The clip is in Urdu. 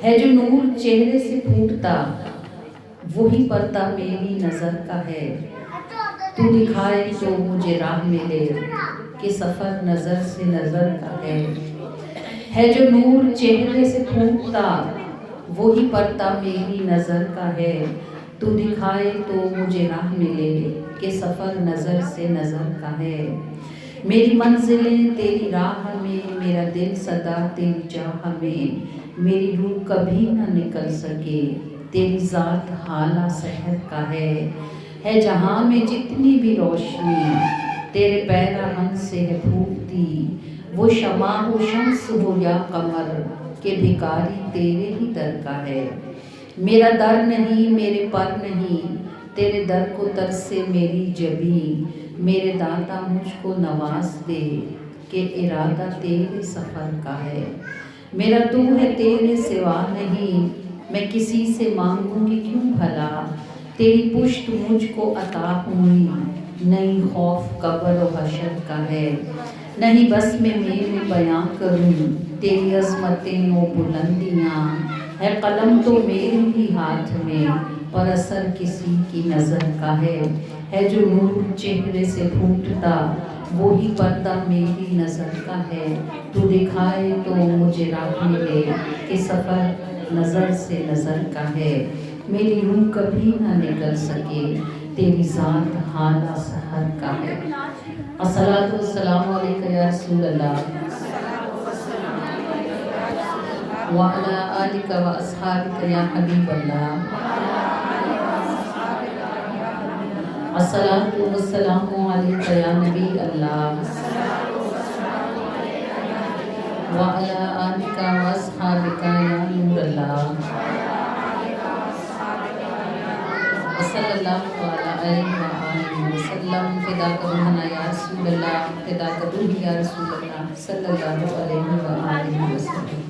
ہے جو نور چہرے سے پھوٹتا وہی پردہ میری نظر کا ہے، تو دکھائے تو مجھے راہ ملے کہ سفر نظر سے نظر کا ہے جو نور چہرے سے پھوٹتا وہی پردہ میری نظر کا ہے، تو دکھائے تو مجھے راہ ملے کہ سفر نظر سے نظر کا ہے۔ میری منزلیں تیری راہ میں، میرا دل صدا تیری چاہ میں، میری روح کبھی نہ نکل سکے، تیری ذات حالہ سحر کا ہے جہاں میں جتنی بھی روشنی تیرے پیراہن سے ہے پھوٹتی، وہ شمع ہو شمس ہو یا قمر کہ بھکاری تیرے ہی در کا ہے۔ میرا در نہیں میرے پر نہیں، تیرے در کو ترسے میری جبیں، میرے داتا مجھ کو نواز دے کہ ارادہ تیرے سفر کا ہے۔ میرا تو ہے تیرے سوا نہیں، میں کسی سے مانگوں گی کیوں بھلا، تیری پشت مجھ کو عطا ہوئی، نہیں خوف قبر و حشر کا ہے۔ نہیں بس میں میرے بیاں کروں تیری عظمتیں و بلندیاں، ہے قلم تو میرے ہی ہاتھ میں اور اثر کسی کی نظر کا ہے جو نور چہرے سے پھوٹتا وہی پردہ میری نظر کا ہے، تو دکھائے تو مجھے راہ ملے کہ سفر نظر سے نظر کا ہے۔ میری روح کبھی نہ نکل سکے، تیری ذات حالہ سحر کا ہے۔ الصلاۃ والسلام علیکہ یا رسول اللہ وعلی آلک و اصحابک یا حبیب اللہ۔ الصلاۃ والسلام علیکہ یا نبی اللہ وعلی آلک و اصحابک یا نور اللہ۔ صلی اللہ علیہ وآلہ وسلم۔ فداک روحنا یا رسول اللہ، فداک روحی یا رسول اللہ، صلی اللہ علیہ وآلہ وسلم۔